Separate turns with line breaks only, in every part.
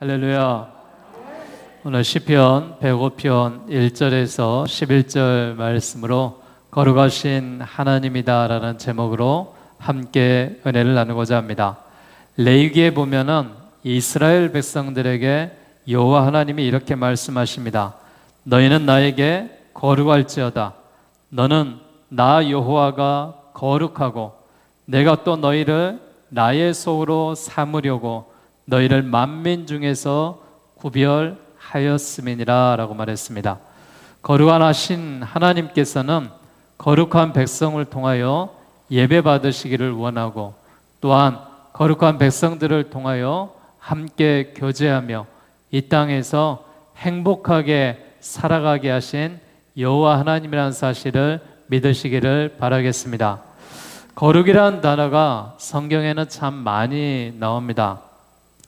할렐루야. 오늘 시편 105편 1절에서 11절 말씀으로 거룩하신 하나님이다 라는 제목으로 함께 은혜를 나누고자 합니다. 레위기에 보면은 이스라엘 백성들에게 여호와 하나님이 이렇게 말씀하십니다. 너희는 나에게 거룩할지어다. 너는 나 여호와가 거룩하고 내가 또 너희를 나의 소로 삼으려고 너희를 만민 중에서 구별하였음이니라 라고 말했습니다. 거룩하신 하나님께서는 거룩한 백성을 통하여 예배 받으시기를 원하고 또한 거룩한 백성들을 통하여 함께 교제하며 이 땅에서 행복하게 살아가게 하신 여호와 하나님이라는 사실을 믿으시기를 바라겠습니다. 거룩이라는 단어가 성경에는 참 많이 나옵니다.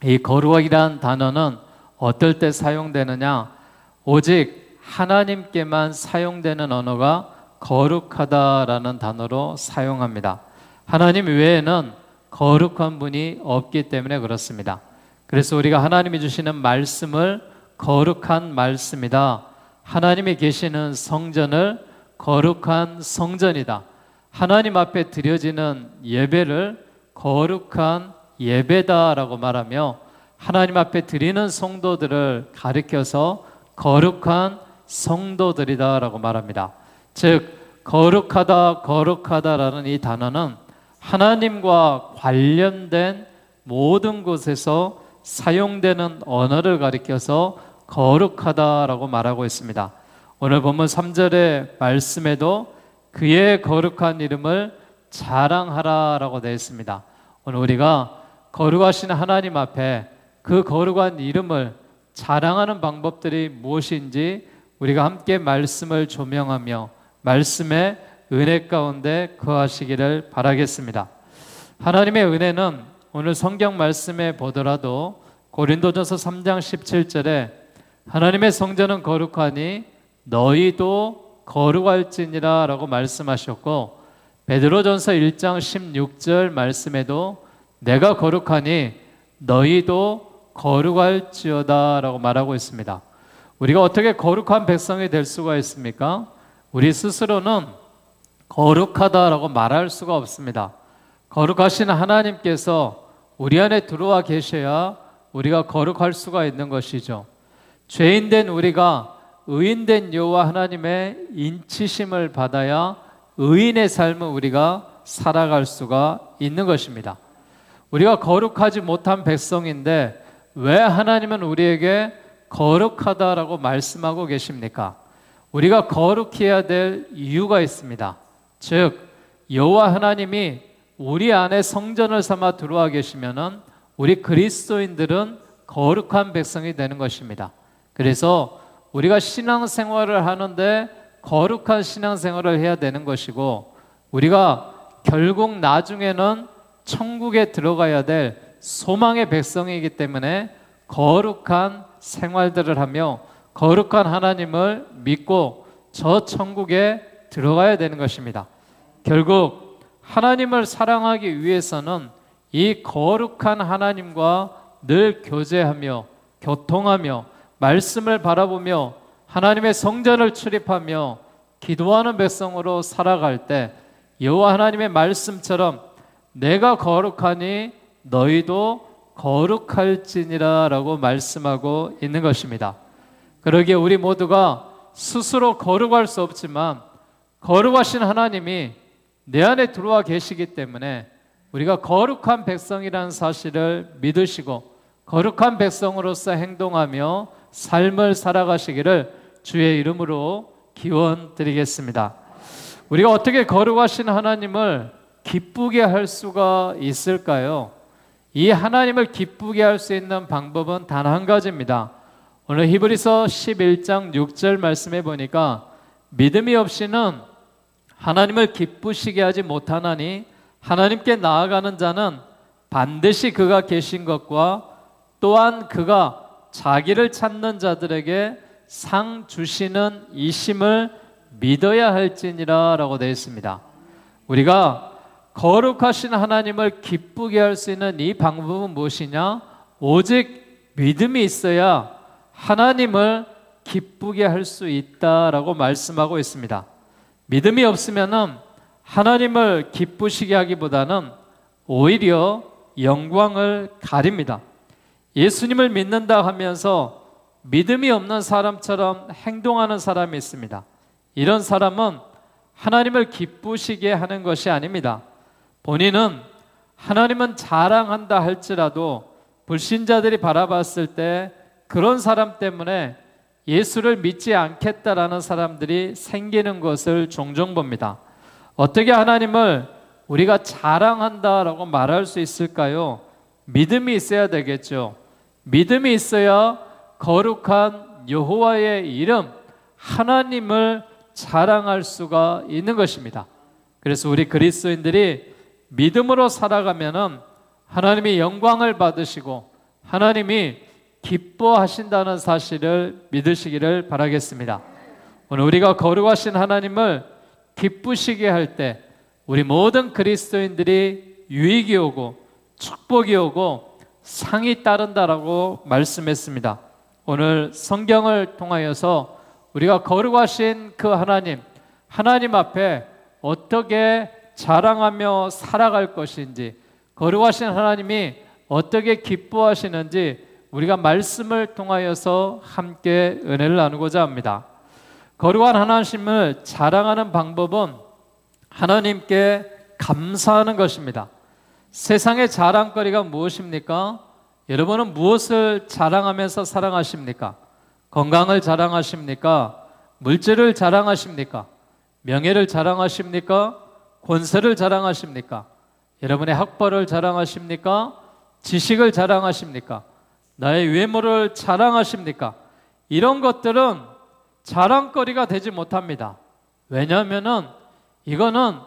이 거룩이라는 단어는 어떨 때 사용되느냐? 오직 하나님께만 사용되는 언어가 거룩하다라는 단어로 사용합니다. 하나님 외에는 거룩한 분이 없기 때문에 그렇습니다. 그래서 우리가 하나님이 주시는 말씀을 거룩한 말씀이다. 하나님이 계시는 성전을 거룩한 성전이다. 하나님 앞에 드려지는 예배를 거룩한 예배다라고 말하며 하나님 앞에 드리는 성도들을 가리켜서 거룩한 성도들이다라고 말합니다. 즉 거룩하다 거룩하다라는 이 단어는 하나님과 관련된 모든 곳에서 사용되는 언어를 가리켜서 거룩하다라고 말하고 있습니다. 오늘 본문 3절의 말씀에도 그의 거룩한 이름을 자랑하라라고 되어 있습니다. 오늘 우리가 거룩하신 하나님 앞에 그 거룩한 이름을 자랑하는 방법들이 무엇인지 우리가 함께 말씀을 조명하며 말씀의 은혜 가운데 거하시기를 바라겠습니다. 하나님의 은혜는 오늘 성경 말씀에 보더라도 고린도전서 3장 17절에 하나님의 성전은 거룩하니 너희도 거룩할지니라 라고 말씀하셨고 베드로전서 1장 16절 말씀에도 내가 거룩하니 너희도 거룩할지어다 라고 말하고 있습니다. 우리가 어떻게 거룩한 백성이 될 수가 있습니까? 우리 스스로는 거룩하다라고 말할 수가 없습니다. 거룩하신 하나님께서 우리 안에 들어와 계셔야 우리가 거룩할 수가 있는 것이죠. 죄인된 우리가 의인된 여호와 하나님의 인치심을 받아야 의인의 삶을 우리가 살아갈 수가 있는 것입니다. 우리가 거룩하지 못한 백성인데 왜 하나님은 우리에게 거룩하다라고 말씀하고 계십니까? 우리가 거룩해야 될 이유가 있습니다. 즉 여호와 하나님이 우리 안에 성전을 삼아 들어와 계시면은 우리 그리스도인들은 거룩한 백성이 되는 것입니다. 그래서 우리가 신앙생활을 하는데 거룩한 신앙생활을 해야 되는 것이고 우리가 결국 나중에는 천국에 들어가야 될 소망의 백성이기 때문에 거룩한 생활들을 하며 거룩한 하나님을 믿고 저 천국에 들어가야 되는 것입니다. 결국 하나님을 사랑하기 위해서는 이 거룩한 하나님과 늘 교제하며 교통하며 말씀을 바라보며 하나님의 성전을 출입하며 기도하는 백성으로 살아갈 때 여호와 하나님의 말씀처럼 내가 거룩하니 너희도 거룩할지니라 라고 말씀하고 있는 것입니다. 그러기에 우리 모두가 스스로 거룩할 수 없지만 거룩하신 하나님이 내 안에 들어와 계시기 때문에 우리가 거룩한 백성이라는 사실을 믿으시고 거룩한 백성으로서 행동하며 삶을 살아가시기를 주의 이름으로 기원드리겠습니다. 우리가 어떻게 거룩하신 하나님을 기쁘게 할 수가 있을까요? 이 하나님을 기쁘게 할 수 있는 방법은 단 한 가지입니다. 오늘 히브리서 11장 6절 말씀해 보니까 믿음이 없이는 하나님을 기쁘시게 하지 못하나니 하나님께 나아가는 자는 반드시 그가 계신 것과 또한 그가 자기를 찾는 자들에게 상 주시는 이심을 믿어야 할지니라 라고 되어 있습니다. 우리가 거룩하신 하나님을 기쁘게 할 수 있는 이 방법은 무엇이냐? 오직 믿음이 있어야 하나님을 기쁘게 할 수 있다라고 말씀하고 있습니다. 믿음이 없으면은 하나님을 기쁘시게 하기보다는 오히려 영광을 가립니다. 예수님을 믿는다 하면서 믿음이 없는 사람처럼 행동하는 사람이 있습니다. 이런 사람은 하나님을 기쁘시게 하는 것이 아닙니다. 본인은 하나님은 자랑한다 할지라도 불신자들이 바라봤을 때 그런 사람 때문에 예수를 믿지 않겠다라는 사람들이 생기는 것을 종종 봅니다. 어떻게 하나님을 우리가 자랑한다라고 말할 수 있을까요? 믿음이 있어야 되겠죠. 믿음이 있어야 거룩한 여호와의 이름 하나님을 자랑할 수가 있는 것입니다. 그래서 우리 그리스도인들이 믿음으로 살아가면은 하나님이 영광을 받으시고 하나님이 기뻐하신다는 사실을 믿으시기를 바라겠습니다. 오늘 우리가 거룩하신 하나님을 기쁘시게 할 때 우리 모든 그리스도인들이 유익이 오고 축복이 오고 상이 따른다라고 말씀했습니다. 오늘 성경을 통하여서 우리가 거룩하신 그 하나님 앞에 어떻게 자랑하며 살아갈 것인지, 거룩하신 하나님이 어떻게 기뻐하시는지 우리가 말씀을 통하여서 함께 은혜를 나누고자 합니다. 거룩한 하나님을 자랑하는 방법은 하나님께 감사하는 것입니다. 세상의 자랑거리가 무엇입니까? 여러분은 무엇을 자랑하면서 살아가십니까? 건강을 자랑하십니까? 물질을 자랑하십니까? 명예를 자랑하십니까? 권세를 자랑하십니까? 여러분의 학벌을 자랑하십니까? 지식을 자랑하십니까? 나의 외모를 자랑하십니까? 이런 것들은 자랑거리가 되지 못합니다. 왜냐하면은 이거는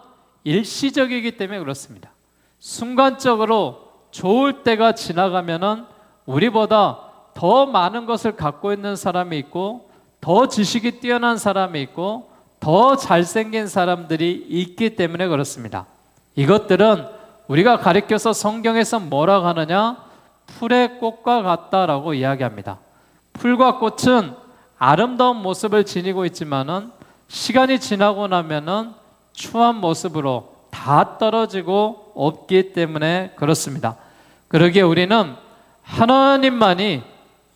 일시적이기 때문에 그렇습니다. 순간적으로 좋을 때가 지나가면은 우리보다 더 많은 것을 갖고 있는 사람이 있고 더 지식이 뛰어난 사람이 있고 더 잘생긴 사람들이 있기 때문에 그렇습니다. 이것들은 우리가 가리켜서 성경에서 뭐라고 하느냐? 풀의 꽃과 같다라고 이야기합니다. 풀과 꽃은 아름다운 모습을 지니고 있지만은 시간이 지나고 나면은 추한 모습으로 다 떨어지고 없기 때문에 그렇습니다. 그러기에 우리는 하나님만이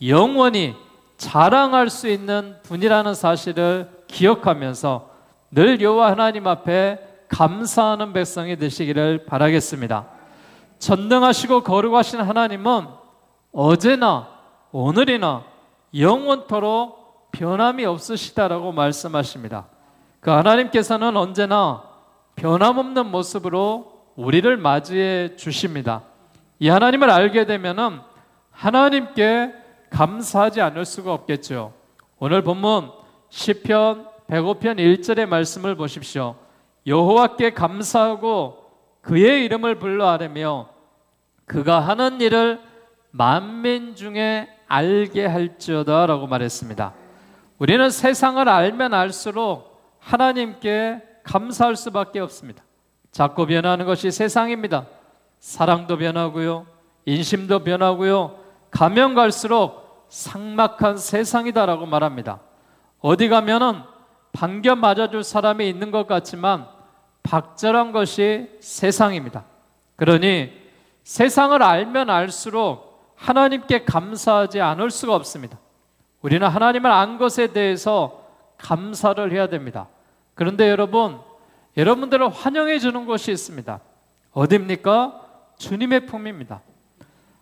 영원히 자랑할 수 있는 분이라는 사실을 기억하면서 늘 여호와 하나님 앞에 감사하는 백성이 되시기를 바라겠습니다. 전능하시고 거룩하신 하나님은 어제나 오늘이나 영원토록 변함이 없으시다라고 말씀하십니다. 그 하나님께서는 언제나 변함없는 모습으로 우리를 맞이해 주십니다. 이 하나님을 알게 되면은 하나님께 감사하지 않을 수가 없겠죠. 오늘 본문 시편 105편 1절의 말씀을 보십시오. 여호와께 감사하고 그의 이름을 불러 아뢰며 그가 하는 일을 만민 중에 알게 할지어다 라고 말했습니다. 우리는 세상을 알면 알수록 하나님께 감사할 수밖에 없습니다. 자꾸 변하는 것이 세상입니다. 사랑도 변하고요, 인심도 변하고요, 가면 갈수록 삭막한 세상이다라고 말합니다. 어디 가면은 반겨 맞아줄 사람이 있는 것 같지만 박절한 것이 세상입니다. 그러니 세상을 알면 알수록 하나님께 감사하지 않을 수가 없습니다. 우리는 하나님을 안 것에 대해서 감사를 해야 됩니다. 그런데 여러분들을 환영해 주는 곳이 있습니다. 어디입니까? 주님의 품입니다.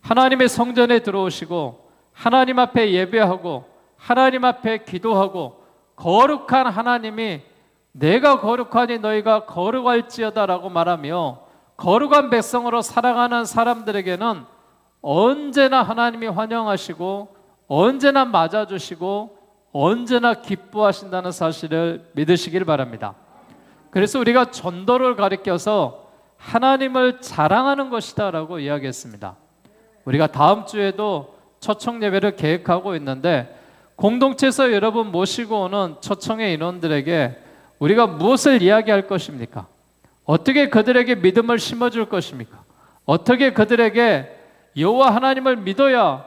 하나님의 성전에 들어오시고 하나님 앞에 예배하고 하나님 앞에 기도하고 거룩한 하나님이 내가 거룩하니 너희가 거룩할지어다 라고 말하며 거룩한 백성으로 살아가는 사람들에게는 언제나 하나님이 환영하시고 언제나 맞아주시고 언제나 기뻐하신다는 사실을 믿으시길 바랍니다. 그래서 우리가 전도를 가리켜서 하나님을 자랑하는 것이다 라고 이야기했습니다. 우리가 다음 주에도 초청 예배를 계획하고 있는데 공동체에서 여러분 모시고 오는 초청의 인원들에게 우리가 무엇을 이야기할 것입니까? 어떻게 그들에게 믿음을 심어줄 것입니까? 어떻게 그들에게 여호와 하나님을 믿어야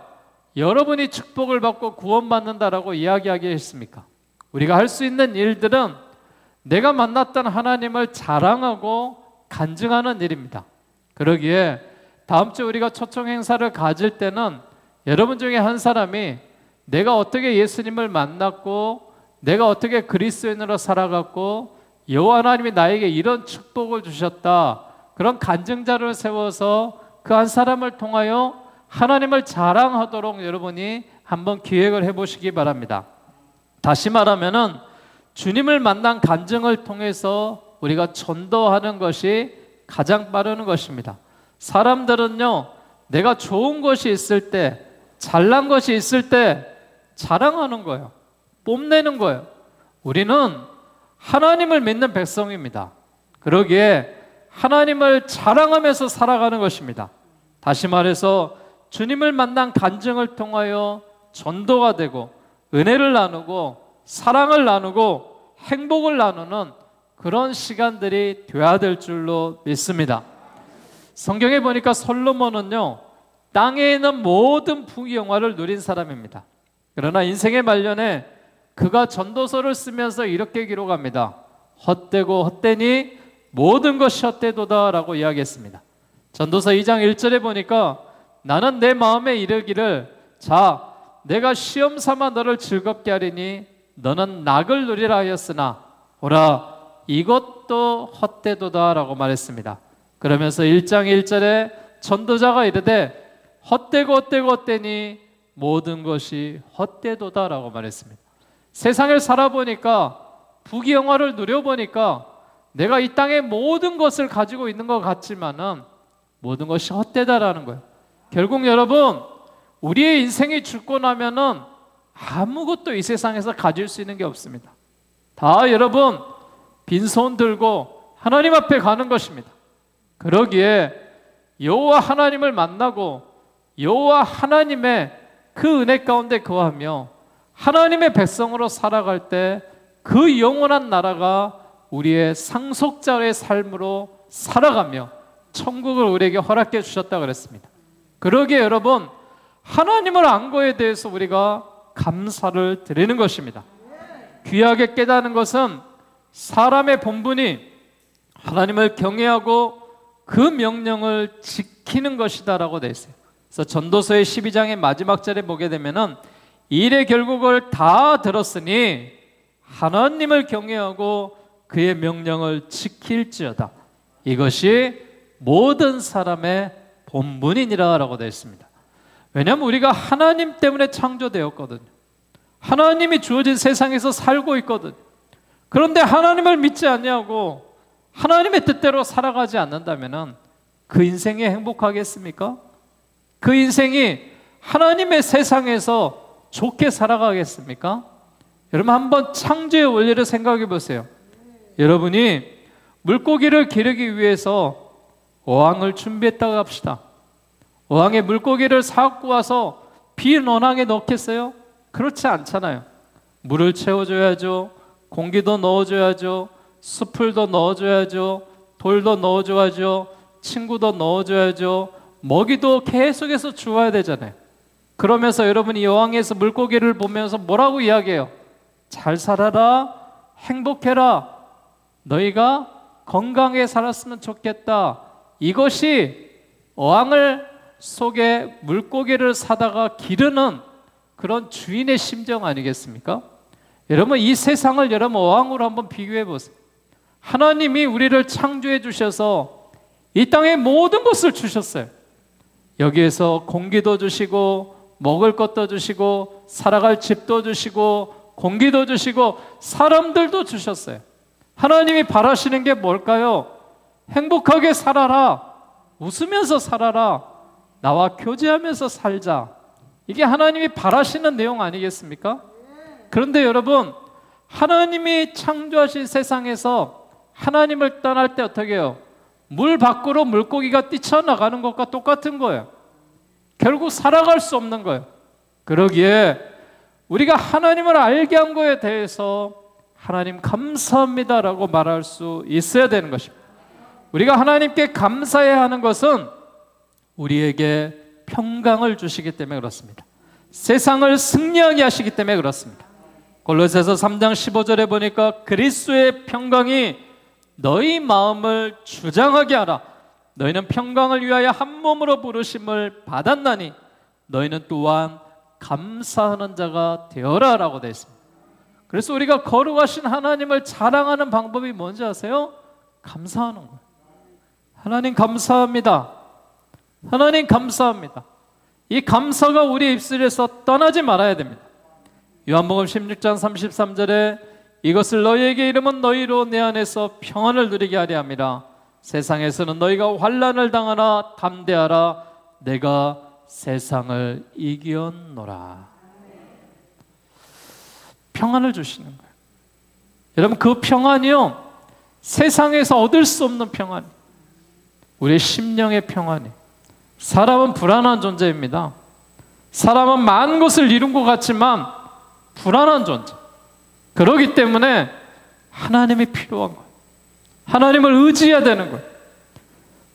여러분이 축복을 받고 구원받는다라고 이야기하겠습니까? 우리가 할 수 있는 일들은 내가 만났던 하나님을 자랑하고 간증하는 일입니다. 그러기에 다음 주 우리가 초청 행사를 가질 때는 여러분 중에 한 사람이 내가 어떻게 예수님을 만났고 내가 어떻게 그리스도인으로 살아갔고 여호와 하나님이 나에게 이런 축복을 주셨다, 그런 간증자를 세워서 그 한 사람을 통하여 하나님을 자랑하도록 여러분이 한번 기획을 해보시기 바랍니다. 다시 말하면은 주님을 만난 간증을 통해서 우리가 전도하는 것이 가장 빠르는 것입니다. 사람들은요, 내가 좋은 것이 있을 때, 잘난 것이 있을 때 자랑하는 거예요. 뽐내는 거예요. 우리는 하나님을 믿는 백성입니다. 그러기에 하나님을 자랑하면서 살아가는 것입니다. 다시 말해서 주님을 만난 간증을 통하여 전도가 되고 은혜를 나누고 사랑을 나누고 행복을 나누는 그런 시간들이 되어야 될 줄로 믿습니다. 성경에 보니까 솔로몬은요, 땅에 있는 모든 부귀영화를 누린 사람입니다. 그러나 인생의 말년에 그가 전도서를 쓰면서 이렇게 기록합니다. 헛되고 헛되니 모든 것이 헛되도다 라고 이야기했습니다. 전도서 2장 1절에 보니까 나는 내 마음에 이르기를 자 내가 시험 삼아 너를 즐겁게 하리니 너는 낙을 누리라 하였으나 보라 이것도 헛되도다 라고 말했습니다. 그러면서 1장 1절에 전도자가 이르되 헛되고 헛되고 헛되니 모든 것이 헛되도다 라고 말했습니다. 세상을 살아보니까 부귀영화를 누려보니까 내가 이 땅의 모든 것을 가지고 있는 것 같지만은 모든 것이 헛되다라는 거예요. 결국 여러분, 우리의 인생이 죽고 나면은 아무것도 이 세상에서 가질 수 있는 게 없습니다. 다 여러분 빈손 들고 하나님 앞에 가는 것입니다. 그러기에 여호와 하나님을 만나고 여호와 하나님의 그 은혜 가운데 거하며 하나님의 백성으로 살아갈 때 그 영원한 나라가 우리의 상속자의 삶으로 살아가며 천국을 우리에게 허락해 주셨다고 그랬습니다. 그러기에 여러분, 하나님을 안 거에 대해서 우리가 감사를 드리는 것입니다. 귀하게 깨닫는 것은 사람의 본분이 하나님을 경외하고 그 명령을 지키는 것이다 라고 되어 있어요. 그래서 전도서의 12장의 마지막 절에 보게 되면은 일의 결국을 다 들었으니 하나님을 경외하고 그의 명령을 지킬지어다. 이것이 모든 사람의 본분이니라 라고 되어 있습니다. 왜냐하면 우리가 하나님 때문에 창조되었거든요. 하나님이 주어진 세상에서 살고 있거든요. 그런데 하나님을 믿지 않냐고 하나님의 뜻대로 살아가지 않는다면 그 인생이 행복하겠습니까? 그 인생이 하나님의 세상에서 좋게 살아가겠습니까? 여러분 한번 창조의 원리를 생각해 보세요. 여러분이 물고기를 기르기 위해서 어항을 준비했다고 합시다. 어항에 물고기를 사갖고 와서 빈 어항에 넣겠어요? 그렇지 않잖아요. 물을 채워줘야죠. 공기도 넣어줘야죠. 수풀도 넣어줘야죠. 돌도 넣어줘야죠. 친구도 넣어줘야죠. 먹이도 계속해서 주어야 되잖아요. 그러면서 여러분이 여왕에서 물고기를 보면서 뭐라고 이야기해요? 잘 살아라, 행복해라, 너희가 건강하게 살았으면 좋겠다. 이것이 어항을 속에 물고기를 사다가 기르는 그런 주인의 심정 아니겠습니까? 여러분 이 세상을 여러분 어항으로 한번 비교해 보세요. 하나님이 우리를 창조해 주셔서 이 땅에 모든 것을 주셨어요. 여기에서 공기도 주시고 먹을 것도 주시고 살아갈 집도 주시고 공기도 주시고 사람들도 주셨어요. 하나님이 바라시는 게 뭘까요? 행복하게 살아라, 웃으면서 살아라, 나와 교제하면서 살자. 이게 하나님이 바라시는 내용 아니겠습니까? 그런데 여러분 하나님이 창조하신 세상에서 하나님을 떠날 때 어떻게 해요? 물 밖으로 물고기가 뛰쳐나가는 것과 똑같은 거예요. 결국 살아갈 수 없는 거예요. 그러기에 우리가 하나님을 알게 한 거에 대해서 하나님 감사합니다라고 말할 수 있어야 되는 것입니다. 우리가 하나님께 감사해야 하는 것은 우리에게 평강을 주시기 때문에 그렇습니다. 세상을 승리하게 하시기 때문에 그렇습니다. 골로새서 3장 15절에 보니까 그리스도의 평강이 너희 마음을 주장하게 하라. 너희는 평강을 위하여 한 몸으로 부르심을 받았나니 너희는 또한 감사하는 자가 되어라 라고 되어 있습니다. 그래서 우리가 거룩하신 하나님을 자랑하는 방법이 뭔지 아세요? 감사하는 거예요. 하나님 감사합니다. 하나님 감사합니다. 이 감사가 우리 입술에서 떠나지 말아야 됩니다. 요한복음 16장 33절에 이것을 너희에게 이르면 너희로 내 안에서 평안을 누리게 하려 함이라. 세상에서는 너희가 환난을 당하나 담대하라. 내가 세상을 이기었노라. 평안을 주시는 거예요. 여러분, 그 평안이요, 세상에서 얻을 수 없는 평안, 우리의 심령의 평안이. 사람은 불안한 존재입니다. 사람은 많은 것을 이룬 것 같지만 불안한 존재. 그렇기 때문에 하나님이 필요한 거예요. 하나님을 의지해야 되는 거예요.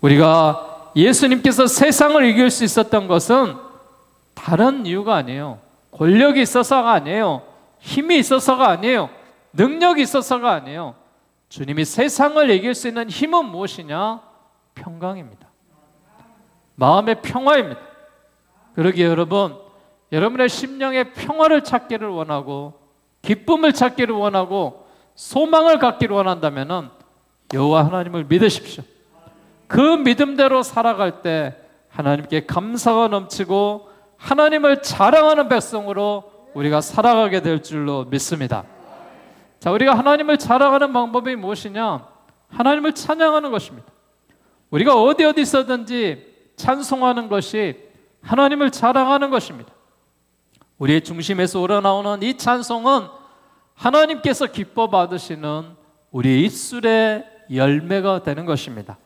우리가 예수님께서 세상을 이길 수 있었던 것은 다른 이유가 아니에요. 권력이 있어서가 아니에요. 힘이 있어서가 아니에요. 능력이 있어서가 아니에요. 주님이 세상을 이길 수 있는 힘은 무엇이냐? 평강입니다. 마음의 평화입니다. 그러기에 여러분, 여러분의 심령의 평화를 찾기를 원하고 기쁨을 찾기를 원하고 소망을 갖기를 원한다면 여호와 하나님을 믿으십시오. 그 믿음대로 살아갈 때 하나님께 감사가 넘치고 하나님을 자랑하는 백성으로 우리가 살아가게 될 줄로 믿습니다. 자, 우리가 하나님을 자랑하는 방법이 무엇이냐? 하나님을 찬양하는 것입니다. 우리가 어디 있어든지 찬송하는 것이 하나님을 자랑하는 것입니다. 우리의 중심에서 우러나오는 이 찬송은 하나님께서 기뻐 받으시는 우리의 입술의 열매가 되는 것입니다.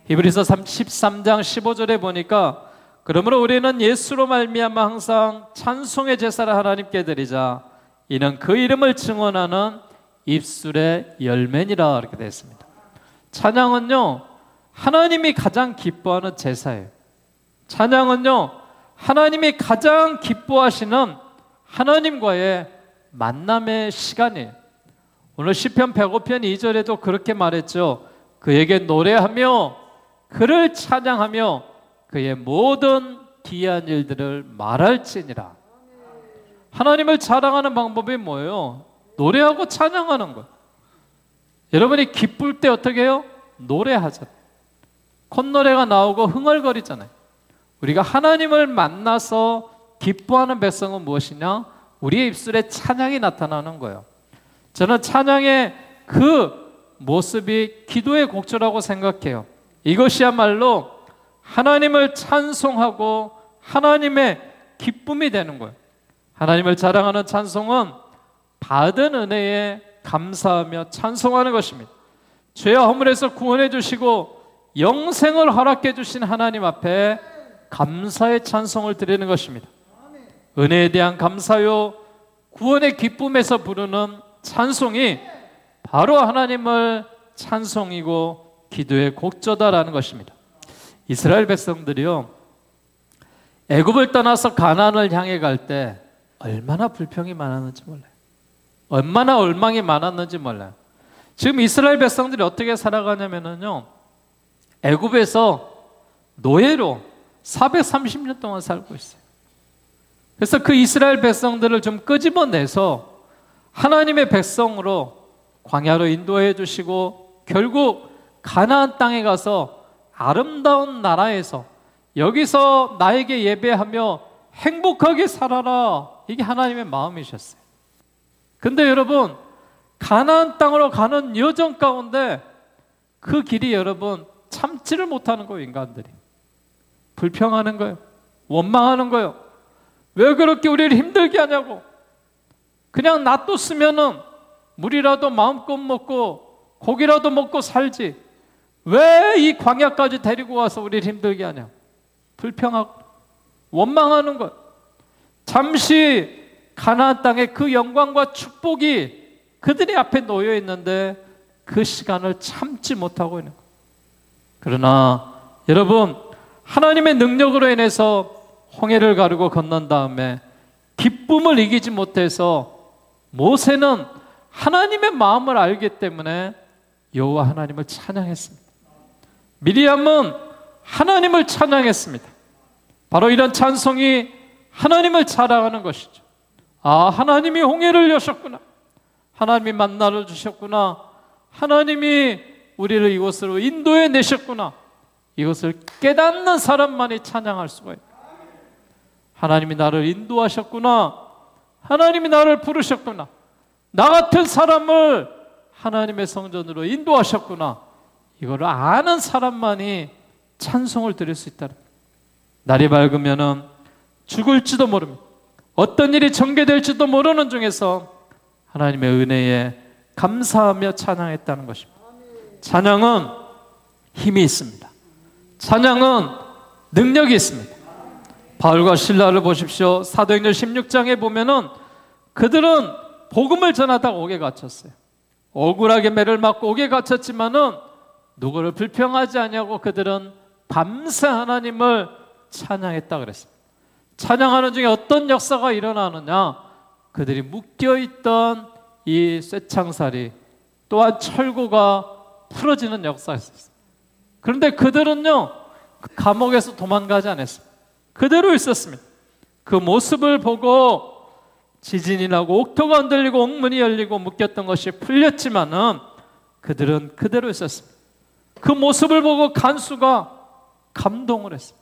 히브리서 13장 15절에 보니까 그러므로 우리는 예수로 말미암아 항상 찬송의 제사를 하나님께 드리자 이는 그 이름을 증언하는 입술의 열매니라 이렇게 되어 있습니다. 찬양은요, 하나님이 가장 기뻐하는 제사예요. 찬양은요, 하나님이 가장 기뻐하시는 하나님과의 만남의 시간이에요. 오늘 시편 105편 2절에도 그렇게 말했죠. 그에게 노래하며 그를 찬양하며 그의 모든 기이한 일들을 말할지니라. 하나님을 자랑하는 방법이 뭐예요? 노래하고 찬양하는 것. 여러분이 기쁠 때 어떻게 해요? 노래하잖아요. 콧노래가 나오고 흥얼거리잖아요. 우리가 하나님을 만나서 기뻐하는 백성은 무엇이냐? 우리의 입술에 찬양이 나타나는 거예요. 저는 찬양의 그 모습이 기도의 곡조라고 생각해요. 이것이야말로 하나님을 찬송하고 하나님의 기쁨이 되는 거예요. 하나님을 자랑하는 찬송은 받은 은혜에 감사하며 찬송하는 것입니다. 죄와 허물에서 구원해 주시고 영생을 허락해 주신 하나님 앞에 감사의 찬송을 드리는 것입니다. 은혜에 대한 감사요, 구원의 기쁨에서 부르는 찬송이 바로 하나님을 찬송이고 기도의 곡조다라는 것입니다. 이스라엘 백성들이요, 애굽을 떠나서 가나안을 향해 갈 때 얼마나 불평이 많았는지 몰라요. 얼마나 엉망이 많았는지 몰라요. 지금 이스라엘 백성들이 어떻게 살아가냐면요, 애굽에서 노예로 430년 동안 살고 있어요. 그래서 그 이스라엘 백성들을 좀 끄집어내서 하나님의 백성으로 광야로 인도해 주시고 결국 가나안 땅에 가서 아름다운 나라에서 여기서 나에게 예배하며 행복하게 살아라, 이게 하나님의 마음이셨어요. 근데 여러분, 가나안 땅으로 가는 여정 가운데 그 길이 여러분 참지를 못하는 거예요. 인간들이 불평하는 거예요. 원망하는 거예요. 왜 그렇게 우리를 힘들게 하냐고. 그냥 놔뒀으면은 물이라도 마음껏 먹고 고기라도 먹고 살지, 왜 이 광야까지 데리고 와서 우리를 힘들게 하냐. 불평하고 원망하는 것. 잠시 가나안 땅의 그 영광과 축복이 그들의 앞에 놓여 있는데 그 시간을 참지 못하고 있는 것. 그러나 여러분, 하나님의 능력으로 인해서 홍해를 가르고 건넌 다음에 기쁨을 이기지 못해서 모세는 하나님의 마음을 알기 때문에 여호와 하나님을 찬양했습니다. 미리암은 하나님을 찬양했습니다. 바로 이런 찬송이 하나님을 자랑하는 것이죠. 아, 하나님이 홍해를 여셨구나. 하나님이 만나를 주셨구나. 하나님이 우리를 이곳으로 인도해 내셨구나. 이것을 깨닫는 사람만이 찬양할 수가 있다. 하나님이 나를 인도하셨구나. 하나님이 나를 부르셨구나. 나 같은 사람을 하나님의 성전으로 인도하셨구나. 이거를 아는 사람만이 찬송을 드릴 수 있다. 날이 밝으면은 죽을지도 모릅니다. 어떤 일이 전개될지도 모르는 중에서 하나님의 은혜에 감사하며 찬양했다는 것입니다. 찬양은 힘이 있습니다. 찬양은 능력이 있습니다. 바울과 실라를 보십시오. 사도행전 16장에 보면은 그들은 복음을 전하다가 옥에 갇혔어요. 억울하게 매를 맞고 옥에 갇혔지만은 누구를 불평하지 아니하고 그들은 밤새 하나님을 찬양했다 그랬습니다. 찬양하는 중에 어떤 역사가 일어나느냐? 그들이 묶여있던 이 쇠창살이 또한 철고가 풀어지는 역사가 있었어요. 그런데 그들은요, 감옥에서 도망가지 않았어요. 그대로 있었습니다. 그 모습을 보고 지진이 나고 옥토가 흔들리고 옥문이 열리고 묶였던 것이 풀렸지만은 그들은 그대로 있었습니다. 그 모습을 보고 간수가 감동을 했습니다.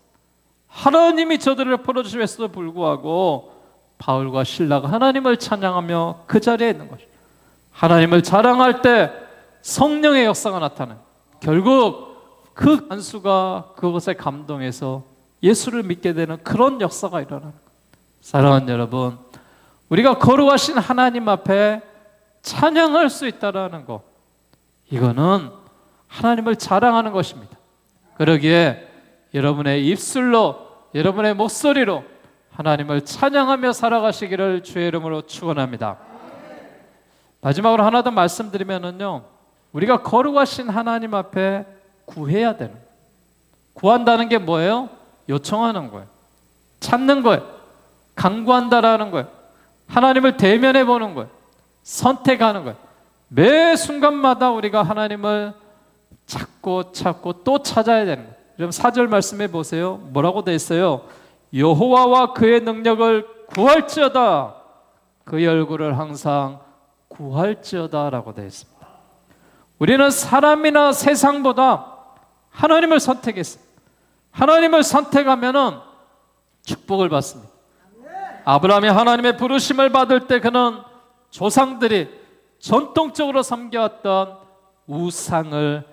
하나님이 저들을 풀어주셨음에도 불구하고 바울과 실라가 하나님을 찬양하며 그 자리에 있는 것이죠. 하나님을 자랑할 때 성령의 역사가 나타나요. 결국 그 간수가 그것에 감동해서 예수를 믿게 되는 그런 역사가 일어나는 거예요. 사랑하는 여러분, 우리가 거룩하신 하나님 앞에 찬양할 수 있다는 것, 이거는 하나님을 자랑하는 것입니다. 그러기에 여러분의 입술로, 여러분의 목소리로 하나님을 찬양하며 살아가시기를 주의 이름으로 축원합니다. 마지막으로 하나 더 말씀드리면은요, 우리가 거룩하신 하나님 앞에 구해야 되는 거예요. 구한다는 게 뭐예요? 요청하는 거예요. 찾는 거예요. 간구한다라는 거예요. 하나님을 대면해 보는 거예요. 선택하는 거예요. 매 순간마다 우리가 하나님을 찾고 또 찾아야 되는 거예요. 그럼 4절 말씀해 보세요. 뭐라고 돼 있어요? 여호와와 그의 능력을 구할지어다. 그의 얼굴을 항상 구할지어다 라고 되어 있습니다. 우리는 사람이나 세상보다 하나님을 선택했어요. 하나님을 선택하면은 축복을 받습니다. 아브라함이 하나님의 부르심을 받을 때 그는 조상들이 전통적으로 섬겨왔던 우상을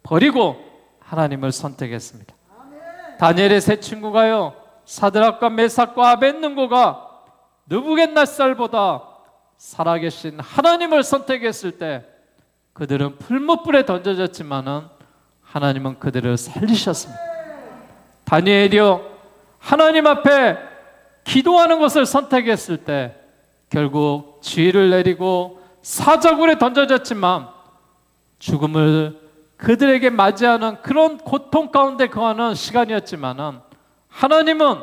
버리고 하나님을 선택했습니다. 다니엘의 세 친구가요, 사드락과 메삭과 아벳느고가 느부갓네살보다 살아계신 하나님을 선택했을 때 그들은 풀무불에 던져졌지만은 하나님은 그들을 살리셨습니다. 다니엘이요, 하나님 앞에 기도하는 것을 선택했을 때 결국 쥐를 내리고 사자굴에 던져졌지만 죽음을 그들에게 맞이하는 그런 고통 가운데 거하는 시간이었지만은 하나님은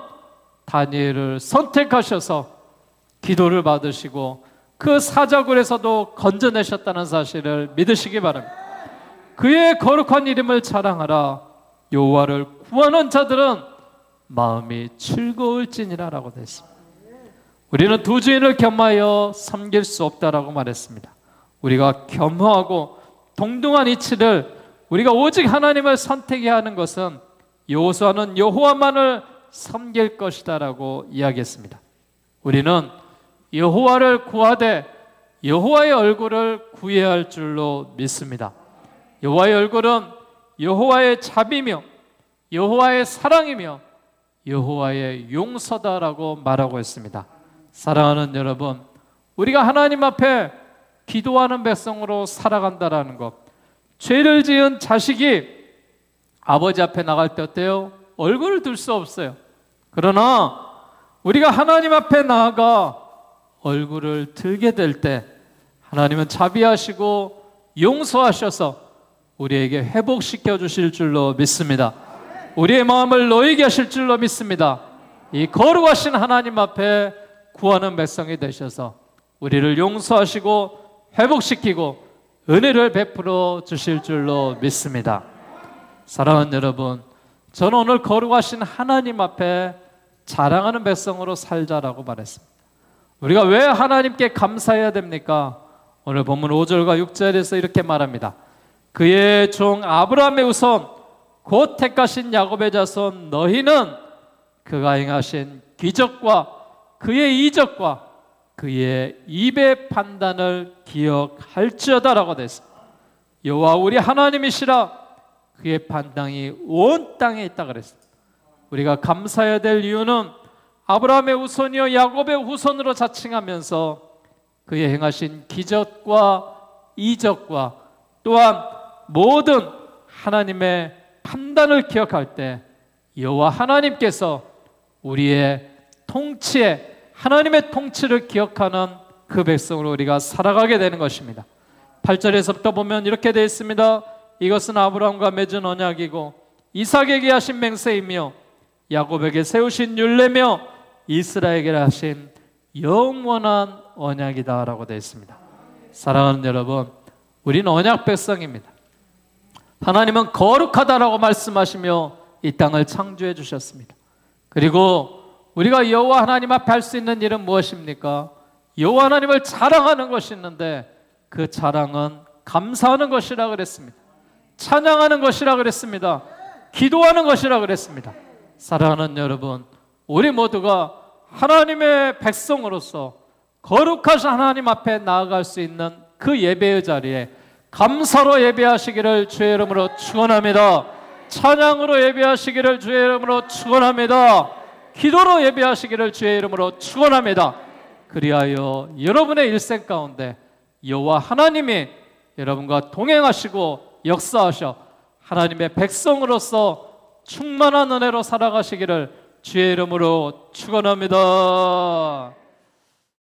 다니엘을 선택하셔서 기도를 받으시고 그 사자굴에서도 건져내셨다는 사실을 믿으시기 바랍니다. 그의 거룩한 이름을 자랑하라. 여호와를 구하는 자들은 마음이 즐거울지니라 라고 되어 있습니다. 우리는 두 주인을 겸하여 섬길 수 없다라고 말했습니다. 우리가 겸허하고 동등한 이치를 우리가 오직 하나님을 선택해야 하는 것은 여호수아는 여호와만을 섬길 것이다 라고 이야기했습니다. 우리는 여호와를 구하되 여호와의 얼굴을 구해야 할 줄로 믿습니다. 여호와의 얼굴은 여호와의 자비며 여호와의 사랑이며 여호와의 용서다라고 말하고 있습니다. 사랑하는 여러분, 우리가 하나님 앞에 기도하는 백성으로 살아간다라는 것, 죄를 지은 자식이 아버지 앞에 나갈 때 어때요? 얼굴을 들 수 없어요. 그러나 우리가 하나님 앞에 나아가 얼굴을 들게 될 때 하나님은 자비하시고 용서하셔서 우리에게 회복시켜 주실 줄로 믿습니다. 우리의 마음을 놓이게 하실 줄로 믿습니다. 이 거룩하신 하나님 앞에 구하는 백성이 되셔서 우리를 용서하시고 회복시키고 은혜를 베풀어 주실 줄로 믿습니다. 사랑하는 여러분, 저는 오늘 거룩하신 하나님 앞에 자랑하는 백성으로 살자라고 말했습니다. 우리가 왜 하나님께 감사해야 됩니까? 오늘 본문 5절과 6절에서 이렇게 말합니다. 그의 종 아브라함의 후손 곧 택하신 야곱의 자손 너희는 그가 행하신 기적과 그의 이적과 그의 입의 판단을 기억할지어다라고 됐습니다. 여호와 우리 하나님이시라 그의 판단이 온 땅에 있다 그랬습니다. 우리가 감사해야 될 이유는 아브라함의 후손이요 야곱의 후손으로 자칭하면서 그의 행하신 기적과 이적과 또한 모든 하나님의 판단을 기억할 때 여호와 하나님께서 우리의 통치에 하나님의 통치를 기억하는 그 백성으로 우리가 살아가게 되는 것입니다. 8절에서부터 보면 이렇게 되어 있습니다. 이것은 아브라함과 맺은 언약이고 이삭에게 하신 맹세이며 야곱에게 세우신 율례며 이스라엘에게 하신 영원한 언약이다 라고 되어 있습니다. 사랑하는 여러분, 우리는 언약 백성입니다. 하나님은 거룩하다라고 말씀하시며 이 땅을 창조해 주셨습니다. 그리고 우리가 여호와 하나님 앞에 할 수 있는 일은 무엇입니까? 여호와 하나님을 자랑하는 것이 있는데 그 자랑은 감사하는 것이라 그랬습니다. 찬양하는 것이라 그랬습니다. 기도하는 것이라 그랬습니다. 사랑하는 여러분, 우리 모두가 하나님의 백성으로서 거룩하신 하나님 앞에 나아갈 수 있는 그 예배의 자리에 감사로 예배하시기를 주의 이름으로 축원합니다. 찬양으로 예배하시기를 주의 이름으로 축원합니다. 기도로 예배하시기를 주의 이름으로 축원합니다. 그리하여 여러분의 일생 가운데 여호와 하나님이 여러분과 동행하시고 역사하셔 하나님의 백성으로서 충만한 은혜로 살아가시기를 주의 이름으로 축원합니다.